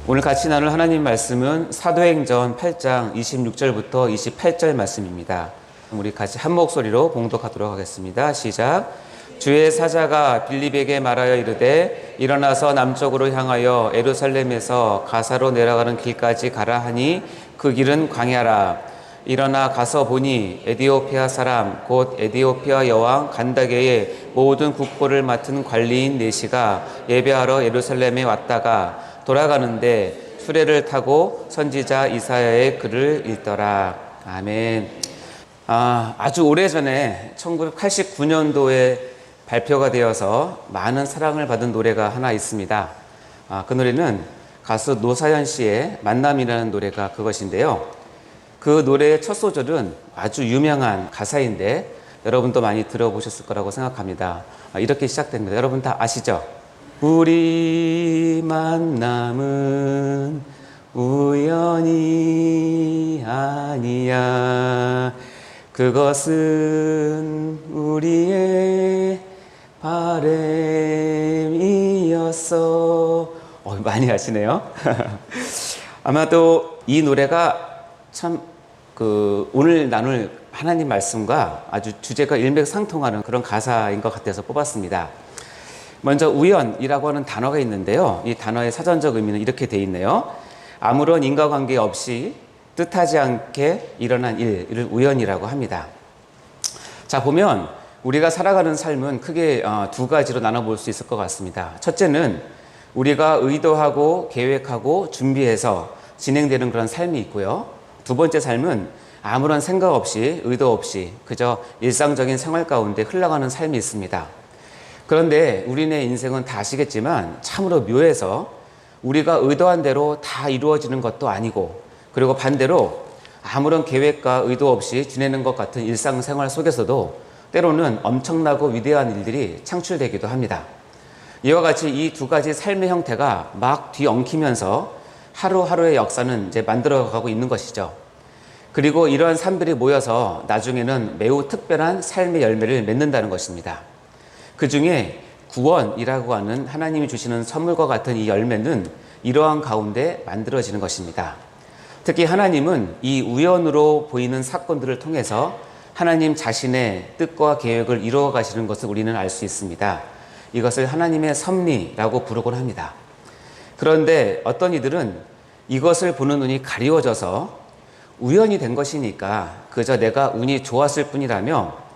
오늘 같이 나눌 하나님 말씀은 사도행전 8장 26절부터 28절 말씀입니다. 우리 같이 한 목소리로 봉독하도록 하겠습니다. 시작. 주의 사자가 빌립에게 말하여 이르되 일어나서 남쪽으로 향하여 예루살렘에서 가사로 내려가는 길까지 가라 하니 그 길은 광야라. 일어나 가서 보니 에디오피아 사람 곧 에디오피아 여왕 간다게의 모든 국보를 맡은 관리인 네시가 예배하러 예루살렘에 왔다가 돌아가는데 수레를 타고 선지자 이사야의 글을 읽더라. 아멘. 아주 오래전에 1989년도에 발표가 되어서 많은 사랑을 받은 노래가 하나 있습니다. 그 노래는 가수 노사연 씨의 만남이라는 노래가 그것인데요. 그 노래의 첫 소절은 아주 유명한 가사인데 여러분도 많이 들어보셨을 거라고 생각합니다. 이렇게 시작됩니다. 여러분 다 아시죠? 우리 만남은 우연이 아니야. 그것은 우리의 바램이었어. 많이 아시네요. 아마도 이 노래가 참 오늘 나눌 하나님 말씀과 아주 주제가 일맥상통하는 그런 가사인 것 같아서 뽑았습니다. 먼저 우연이라고 하는 단어가 있는데요. 이 단어의 사전적 의미는 이렇게 돼 있네요. 아무런 인과관계 없이 뜻하지 않게 일어난 일을 우연이라고 합니다. 자, 보면 우리가 살아가는 삶은 크게 두 가지로 나눠볼 수 있을 것 같습니다. 첫째는 우리가 의도하고 계획하고 준비해서 진행되는 그런 삶이 있고요. 두 번째 삶은 아무런 생각 없이 의도 없이 그저 일상적인 생활 가운데 흘러가는 삶이 있습니다. 그런데 우리네 인생은 다 아시겠지만 참으로 묘해서 우리가 의도한 대로 다 이루어지는 것도 아니고, 그리고 반대로 아무런 계획과 의도 없이 지내는 것 같은 일상생활 속에서도 때로는 엄청나고 위대한 일들이 창출되기도 합니다. 이와 같이 이 두 가지 삶의 형태가 막 뒤엉키면서 하루하루의 역사는 이제 만들어가고 있는 것이죠. 그리고 이러한 삶들이 모여서 나중에는 매우 특별한 삶의 열매를 맺는다는 것입니다. 그 중에 구원이라고 하는 하나님이 주시는 선물과 같은 이 열매는 이러한 가운데 만들어지는 것입니다. 특히 하나님은 이 우연으로 보이는 사건들을 통해서 하나님 자신의 뜻과 계획을 이루어 가시는 것을 우리는 알 수 있습니다. 이것을 하나님의 섭리라고 부르곤 합니다. 그런데 어떤 이들은 이것을 보는 눈이 가리워져서 우연이 된 것이니까 그저 내가 운이 좋았을 뿐이라며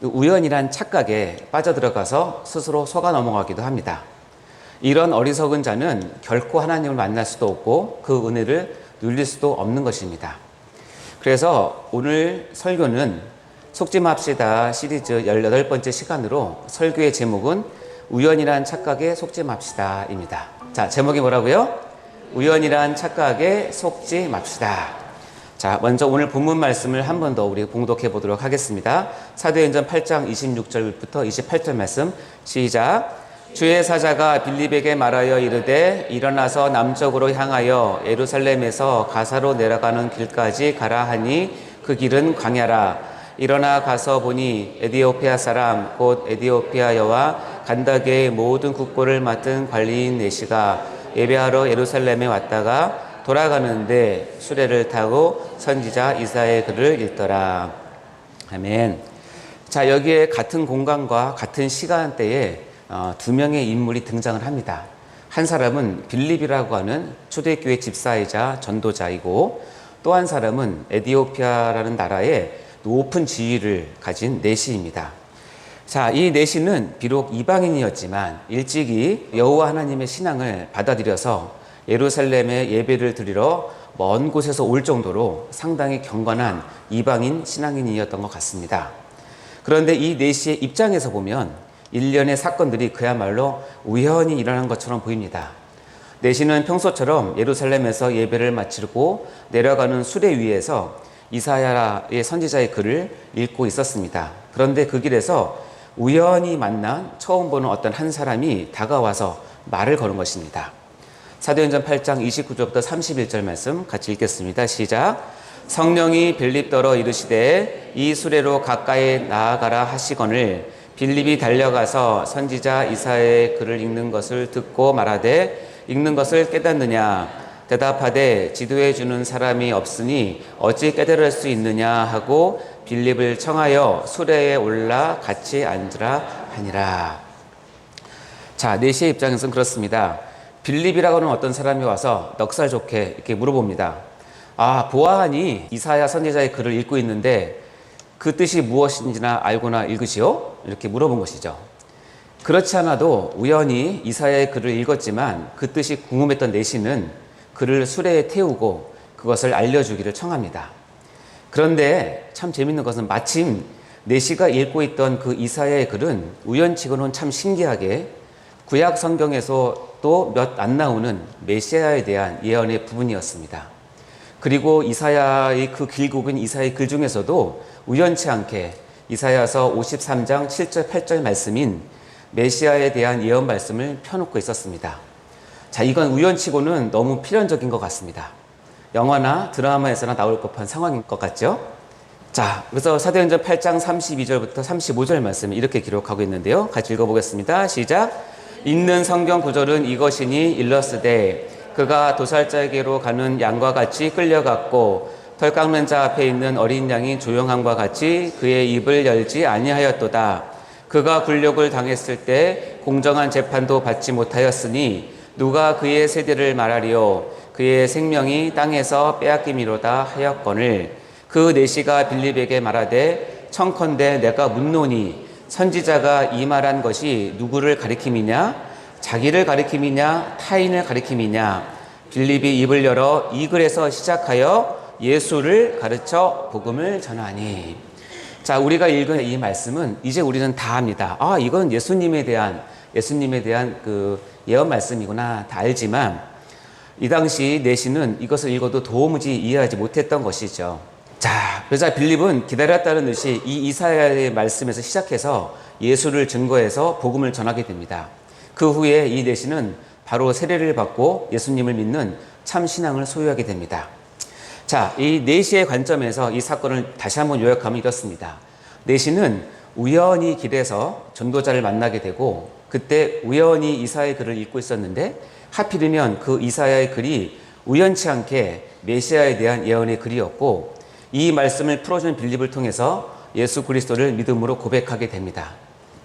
우연이란 착각에 빠져들어가서 스스로 속아 넘어가기도 합니다. 이런 어리석은 자는 결코 하나님을 만날 수도 없고 그 은혜를 누릴 수도 없는 것입니다. 그래서 오늘 설교는 속지 맙시다 시리즈 18번째 시간으로 설교의 제목은 우연이란 착각에 속지 맙시다입니다. 자, 제목이 뭐라고요? 우연이란 착각에 속지 맙시다. 자, 먼저 오늘 본문 말씀을 한 번 더 우리 봉독해 보도록 하겠습니다. 사도행전 8장 26절부터 28절 말씀 시작. 주의 사자가 빌립에게 말하여 이르되 일어나서 남쪽으로 향하여 예루살렘에서 가사로 내려가는 길까지 가라 하니 그 길은 광야라. 일어나 가서 보니 에디오피아 사람 곧 에디오피아 여와 간다게의 모든 국보를 맡은 관리인 네시가 예배하러 예루살렘에 왔다가 돌아가는데 수레를 타고 선지자 이사야의 글을 읽더라. 아멘. 자, 여기에 같은 공간과 같은 시간대에 두 명의 인물이 등장을 합니다. 한 사람은 빌립이라고 하는 초대교회 집사이자 전도자이고, 또 한 사람은 에디오피아라는 나라의 높은 지위를 가진 네시입니다. 자, 이 네시는 비록 이방인이었지만 일찍이 여호와 하나님의 신앙을 받아들여서 예루살렘에 예배를 드리러 먼 곳에서 올 정도로 상당히 경건한 이방인 신앙인이었던 것 같습니다. 그런데 이 네시의 입장에서 보면 일련의 사건들이 그야말로 우연히 일어난 것처럼 보입니다. 네시는 평소처럼 예루살렘에서 예배를 마치고 내려가는 수레 위에서 이사야의 선지자의 글을 읽고 있었습니다. 그런데 그 길에서 우연히 만난 처음 보는 어떤 한 사람이 다가와서 말을 거는 것입니다. 사도행전 8장 29절부터 31절 말씀 같이 읽겠습니다. 시작. 성령이 빌립더러 이르시되 이 수레로 가까이 나아가라 하시거늘 빌립이 달려가서 선지자 이사야의 글을 읽는 것을 듣고 말하되 읽는 것을 깨닫느냐. 대답하되 지도해 주는 사람이 없으니 어찌 깨달을 수 있느냐 하고 빌립을 청하여 수레에 올라 같이 앉으라 하니라. 자, 내시의 입장에서는 그렇습니다. 빌립이라고 하는 어떤 사람이 와서 넉살 좋게 이렇게 물어봅니다. 보아하니 이사야 선지자의 글을 읽고 있는데 그 뜻이 무엇인지나 알고나 읽으시오? 이렇게 물어본 것이죠. 그렇지 않아도 우연히 이사야의 글을 읽었지만 그 뜻이 궁금했던 내시는 그를 수레에 태우고 그것을 알려주기를 청합니다. 그런데 참 재밌는 것은 마침 내시가 읽고 있던 그 이사야의 글은 우연치고는 참 신기하게 구약 성경에서도 몇 안 나오는 메시아에 대한 예언의 부분이었습니다. 그리고 이사야의 그 길고긴 이사야의 글 중에서도 우연치 않게 이사야서 53장 7절 8절 말씀인 메시아에 대한 예언 말씀을 펴놓고 있었습니다. 자, 이건 우연치고는 너무 필연적인 것 같습니다. 영화나 드라마에서나 나올 법한 상황인 것 같죠? 자, 그래서 사도행전 8장 32절부터 35절 말씀을 이렇게 기록하고 있는데요. 같이 읽어보겠습니다. 시작. 읽는 성경 구절은 이것이니 일러스되 그가 도살자에게로 가는 양과 같이 끌려갔고 털 깎는 자 앞에 있는 어린 양이 조용함과 같이 그의 입을 열지 아니하였도다. 그가 굴욕을 당했을 때 공정한 재판도 받지 못하였으니 누가 그의 세대를 말하리요. 그의 생명이 땅에서 빼앗김이로다 하였거늘. 그 내시가 빌립에게 말하되 청컨대 내가 묻노니 선지자가 이 말한 것이 누구를 가리킴이냐? 자기를 가리킴이냐? 타인을 가리킴이냐? 빌립이 입을 열어 이 글에서 시작하여 예수를 가르쳐 복음을 전하니. 자, 우리가 읽은 이 말씀은 이제 우리는 다 압니다. 이건 예수님에 대한 그 예언 말씀이구나 다 알지만 이 당시 내시는 이것을 읽어도 도무지 이해하지 못했던 것이죠. 자, 그러자 빌립은 기다렸다는 듯이 이 이사야의 말씀에서 시작해서 예수를 증거해서 복음을 전하게 됩니다. 그 후에 이 내시는 바로 세례를 받고 예수님을 믿는 참 신앙을 소유하게 됩니다. 자, 이 내시의 관점에서 이 사건을 다시 한번 요약하면 이렇습니다. 내시는 우연히 길에서 전도자를 만나게 되고 그때 우연히 이사야의 글을 읽고 있었는데 하필이면 그 이사야의 글이 우연치 않게 메시아에 대한 예언의 글이었고 이 말씀을 풀어준 빌립을 통해서 예수 그리스도를 믿음으로 고백하게 됩니다.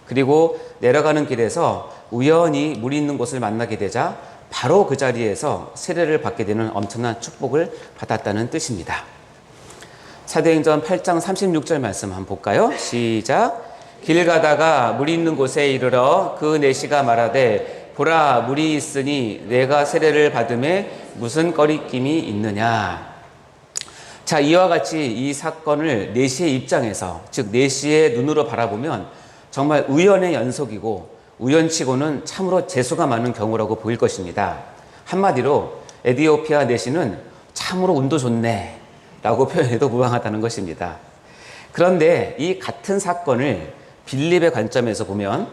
그리고 내려가는 길에서 우연히 물 있는 곳을 만나게 되자 바로 그 자리에서 세례를 받게 되는 엄청난 축복을 받았다는 뜻입니다. 사도행전 8장 36절 말씀 한번 볼까요? 시작. 길 가다가 물 있는 곳에 이르러 그 내시가 말하되 보라 물이 있으니 내가 세례를 받음에 무슨 꺼리낌이 있느냐. 자, 이와 같이 이 사건을 내시의 입장에서, 즉 내시의 눈으로 바라보면 정말 우연의 연속이고 우연치고는 참으로 재수가 많은 경우라고 보일 것입니다. 한마디로 에티오피아 내시는 참으로 운도 좋네 라고 표현해도 무방하다는 것입니다. 그런데 이 같은 사건을 빌립의 관점에서 보면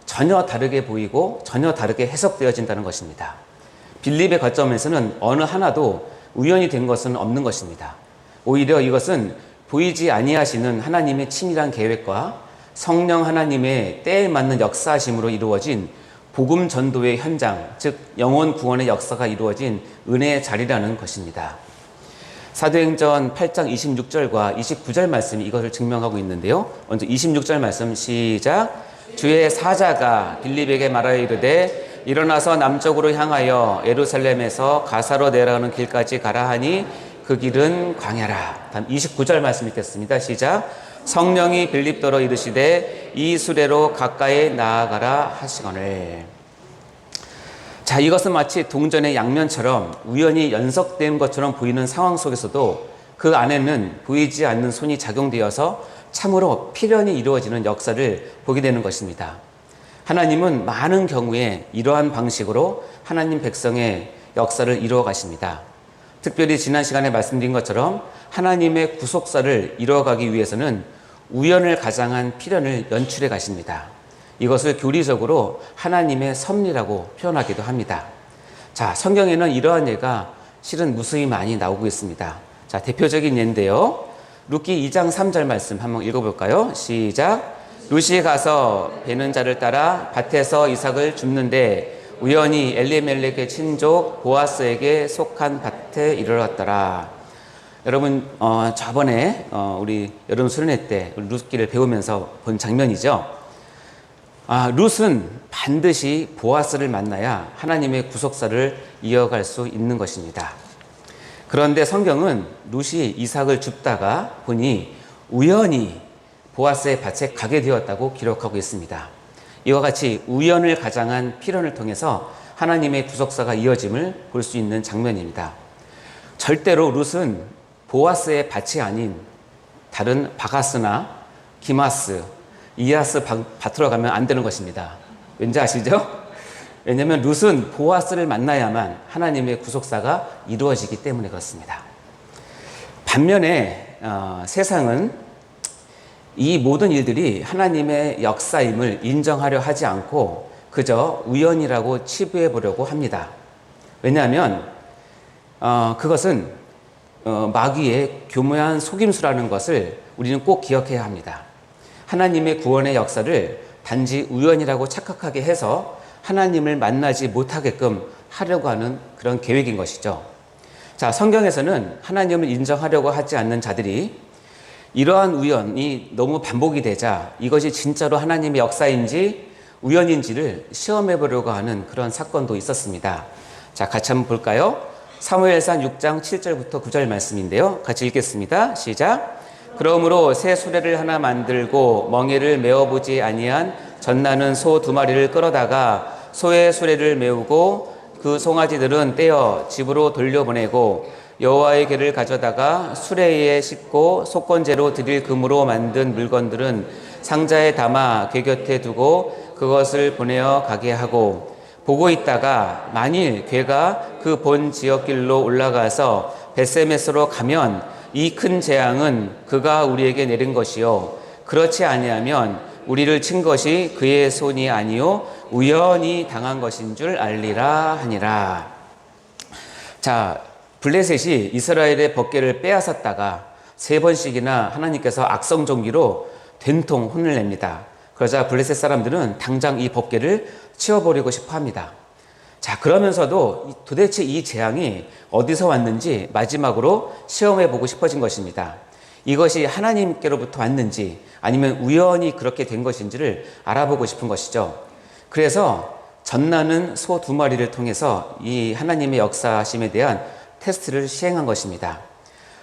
전혀 다르게 보이고 전혀 다르게 해석되어진다는 것입니다. 빌립의 관점에서는 어느 하나도 우연히 된 것은 없는 것입니다. 오히려 이것은 보이지 아니하시는 하나님의 치밀한 계획과 성령 하나님의 때에 맞는 역사하심으로 이루어진 복음 전도의 현장, 즉 영혼 구원의 역사가 이루어진 은혜의 자리라는 것입니다. 사도행전 8장 26절과 29절 말씀이 이것을 증명하고 있는데요. 먼저 26절 말씀 시작. 주의 사자가 빌립에게 말하여 이르되 일어나서 남쪽으로 향하여 예루살렘에서 가사로 내려가는 길까지 가라 하니 그 길은 광야라. 다음 29절 말씀 읽겠습니다. 시작. 성령이 빌립더러 이르시되 이 수레로 가까이 나아가라 하시거늘. 자, 이것은 마치 동전의 양면처럼 우연히 연속된 것처럼 보이는 상황 속에서도 그 안에는 보이지 않는 손이 작용되어서 참으로 필연히 이루어지는 역사를 보게 되는 것입니다. 하나님은 많은 경우에 이러한 방식으로 하나님 백성의 역사를 이루어 가십니다. 특별히 지난 시간에 말씀드린 것처럼 하나님의 구속사를 이루어가기 위해서는 우연을 가장한 필연을 연출해 가십니다. 이것을 교리적으로 하나님의 섭리라고 표현하기도 합니다. 자, 성경에는 이러한 예가 실은 무수히 많이 나오고 있습니다. 자, 대표적인 예인데요. 룻기 2장 3절 말씀 한번 읽어볼까요? 시작. 룻이 가서 베는 자를 따라 밭에서 이삭을 줍는데 우연히 엘리멜렉의 친족 보아스에게 속한 밭에 이르렀더라. 여러분 저번에 우리 여름 수련회 때 룻기를 배우면서 본 장면이죠. 룻은 반드시 보아스를 만나야 하나님의 구속사를 이어갈 수 있는 것입니다. 그런데 성경은 룻이 이삭을 줍다가 보니 우연히 보아스의 밭에 가게 되었다고 기록하고 있습니다. 이와 같이 우연을 가장한 필연을 통해서 하나님의 구속사가 이어짐을 볼 수 있는 장면입니다. 절대로 룻은 보아스의 밭이 아닌 다른 바가스나 기마스, 이아스 밭으로 가면 안 되는 것입니다. 왠지 아시죠? 왜냐하면 룻은 보아스를 만나야만 하나님의 구속사가 이루어지기 때문에 그렇습니다. 반면에 세상은 이 모든 일들이 하나님의 역사임을 인정하려 하지 않고 그저 우연이라고 치부해 보려고 합니다. 왜냐하면 그것은 마귀의 교묘한 속임수라는 것을 우리는 꼭 기억해야 합니다. 하나님의 구원의 역사를 단지 우연이라고 착각하게 해서 하나님을 만나지 못하게끔 하려고 하는 그런 계획인 것이죠. 자, 성경에서는 하나님을 인정하려고 하지 않는 자들이 이러한 우연이 너무 반복이 되자 이것이 진짜로 하나님의 역사인지 우연인지를 시험해 보려고 하는 그런 사건도 있었습니다. 자, 같이 한번 볼까요? 사무엘상 6장 7절부터 9절 말씀인데요. 같이 읽겠습니다. 시작. 그러므로 새 수레를 하나 만들고 멍에를 메어보지 아니한 젖나는 소 2마리를 끌어다가 소의 수레를 메우고 그 송아지들은 떼어 집으로 돌려보내고 여호와의 궤를 가져다가 수레에 싣고 속건제로 드릴 금으로 만든 물건들은 상자에 담아 궤 곁에 두고 그것을 보내어 가게 하고 보고 있다가 만일 궤가 그 본 지역길로 올라가서 벳세메스로 가면 이 큰 재앙은 그가 우리에게 내린 것이요 그렇지 아니하면 우리를 친 것이 그의 손이 아니요 우연히 당한 것인 줄 알리라 하니라. 자, 블레셋이 이스라엘의 법궤를 빼앗았다가 3번씩이나 하나님께서 악성종기로 된통 혼을 냅니다. 그러자 블레셋 사람들은 당장 이 법궤를 치워버리고 싶어 합니다. 자, 그러면서도 도대체 이 재앙이 어디서 왔는지 마지막으로 시험해보고 싶어진 것입니다. 이것이 하나님께로부터 왔는지 아니면 우연히 그렇게 된 것인지를 알아보고 싶은 것이죠. 그래서 젖나는 소 2마리를 통해서 이 하나님의 역사심에 대한 테스트를 시행한 것입니다.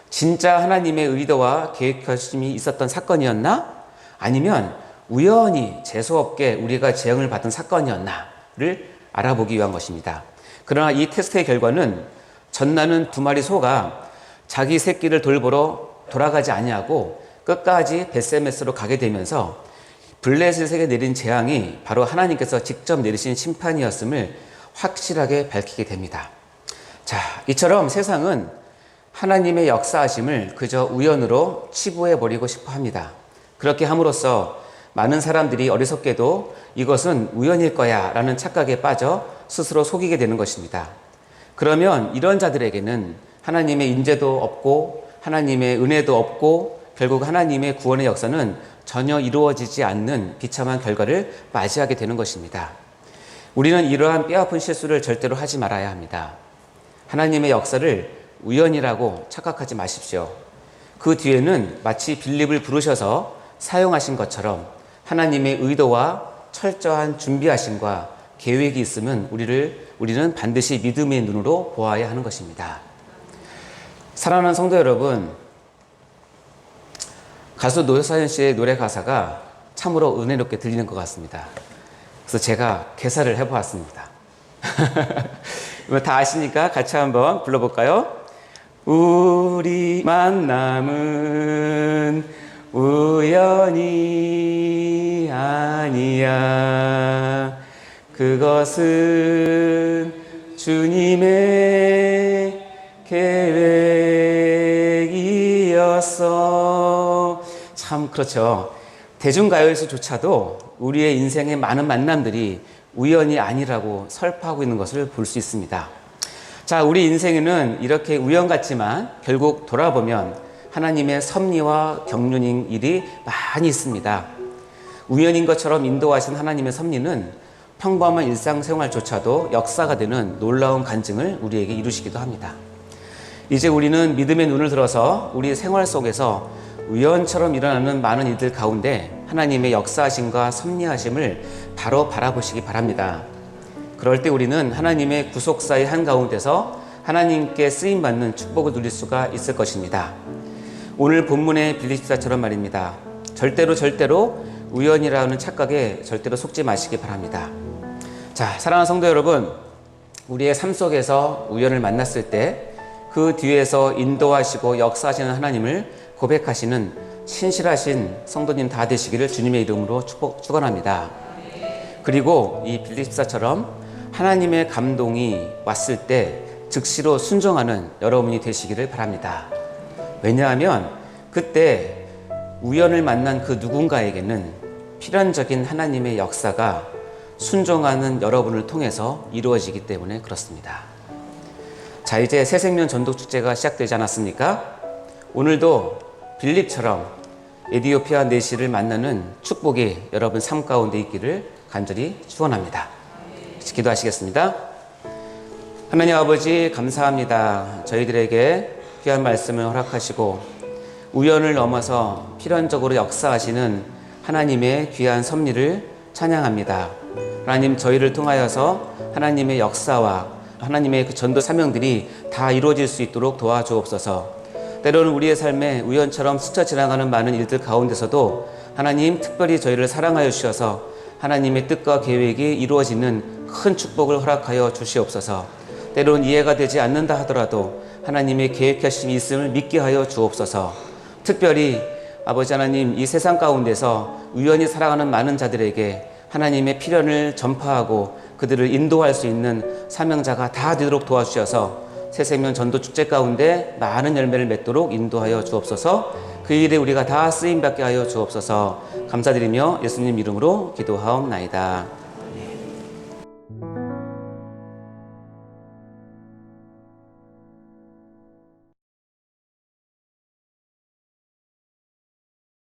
진짜 하나님의 의도와 계획하심이 있었던 사건이었나? 아니면 우연히 재수없게 우리가 재앙을 받은 사건이었나를 알아보기 위한 것입니다. 그러나 이 테스트의 결과는 젖나는 2마리 소가 자기 새끼를 돌보러 돌아가지 아니하고 끝까지 벳세메스로 가게 되면서 블레셋에게 내린 재앙이 바로 하나님께서 직접 내리신 심판이었음을 확실하게 밝히게 됩니다. 자, 이처럼 세상은 하나님의 역사하심을 그저 우연으로 치부해버리고 싶어 합니다. 그렇게 함으로써 많은 사람들이 어리석게도 이것은 우연일 거야 라는 착각에 빠져 스스로 속이게 되는 것입니다. 그러면 이런 자들에게는 하나님의 인재도 없고 하나님의 은혜도 없고 결국 하나님의 구원의 역사는 전혀 이루어지지 않는 비참한 결과를 맞이하게 되는 것입니다. 우리는 이러한 뼈아픈 실수를 절대로 하지 말아야 합니다. 하나님의 역사를 우연이라고 착각하지 마십시오. 그 뒤에는 마치 빌립을 부르셔서 사용하신 것처럼 하나님의 의도와 철저한 준비하심과 계획이 있으면 우리는 반드시 믿음의 눈으로 보아야 하는 것입니다. 사랑하는 성도 여러분, 가수 노사연 씨의 노래 가사가 참으로 은혜롭게 들리는 것 같습니다. 그래서 제가 개사를 해보았습니다. 다 아시니까 같이 한번 불러볼까요? 우리 만남은 우연이 아니야. 그것은 주님의 계획이었어. 참 그렇죠. 대중가요에서조차도 우리의 인생의 많은 만남들이 우연이 아니라고 설파하고 있는 것을 볼 수 있습니다. 자, 우리 인생에는 이렇게 우연 같지만 결국 돌아보면 하나님의 섭리와 경륜인 일이 많이 있습니다. 우연인 것처럼 인도하신 하나님의 섭리는 평범한 일상생활조차도 역사가 되는 놀라운 간증을 우리에게 이루시기도 합니다. 이제 우리는 믿음의 눈을 들어서 우리 생활 속에서 우연처럼 일어나는 많은 일들 가운데 하나님의 역사하심과 섭리하심을 바로 바라보시기 바랍니다. 그럴 때 우리는 하나님의 구속사의 한가운데서 하나님께 쓰임받는 축복을 누릴 수가 있을 것입니다. 오늘 본문의 빌립보서처럼 말입니다. 절대로 우연이라는 착각에 절대로 속지 마시기 바랍니다. 자, 사랑하는 성도 여러분, 우리의 삶 속에서 우연을 만났을 때 그 뒤에서 인도하시고 역사하시는 하나님을 고백하시는 신실하신 성도님 다 되시기를 주님의 이름으로 축원합니다. 그리고 이 빌립보서처럼 하나님의 감동이 왔을 때 즉시로 순종하는 여러분이 되시기를 바랍니다. 왜냐하면 그때 우연을 만난 그 누군가에게는 필연적인 하나님의 역사가 순종하는 여러분을 통해서 이루어지기 때문에 그렇습니다. 자, 이제 새생명 전도축제가 시작되지 않았습니까? 오늘도 빌립처럼 에티오피아 내시를 만나는 축복이 여러분 삶 가운데 있기를 간절히 축원합니다. 기도하시겠습니다. 하나님 아버지, 감사합니다. 저희들에게 귀한 말씀을 허락하시고 우연을 넘어서 필연적으로 역사하시는 하나님의 귀한 섭리를 찬양합니다. 하나님, 저희를 통하여서 하나님의 역사와 하나님의 그 전도 사명들이 다 이루어질 수 있도록 도와주옵소서. 때로는 우리의 삶에 우연처럼 스쳐 지나가는 많은 일들 가운데서도 하나님 특별히 저희를 사랑하여 주셔서 하나님의 뜻과 계획이 이루어지는 큰 축복을 허락하여 주시옵소서. 때로는 이해가 되지 않는다 하더라도 하나님의 계획하심이 있음을 믿게 하여 주옵소서. 특별히 아버지 하나님, 이 세상 가운데서 우연히 살아가는 많은 자들에게 하나님의 필연을 전파하고 그들을 인도할 수 있는 사명자가 다 되도록 도와주셔서 새생명 전도축제 가운데 많은 열매를 맺도록 인도하여 주옵소서. 그 일에 우리가 다 쓰임받게 하여 주옵소서. 감사드리며 예수님 이름으로 기도하옵나이다. 아멘.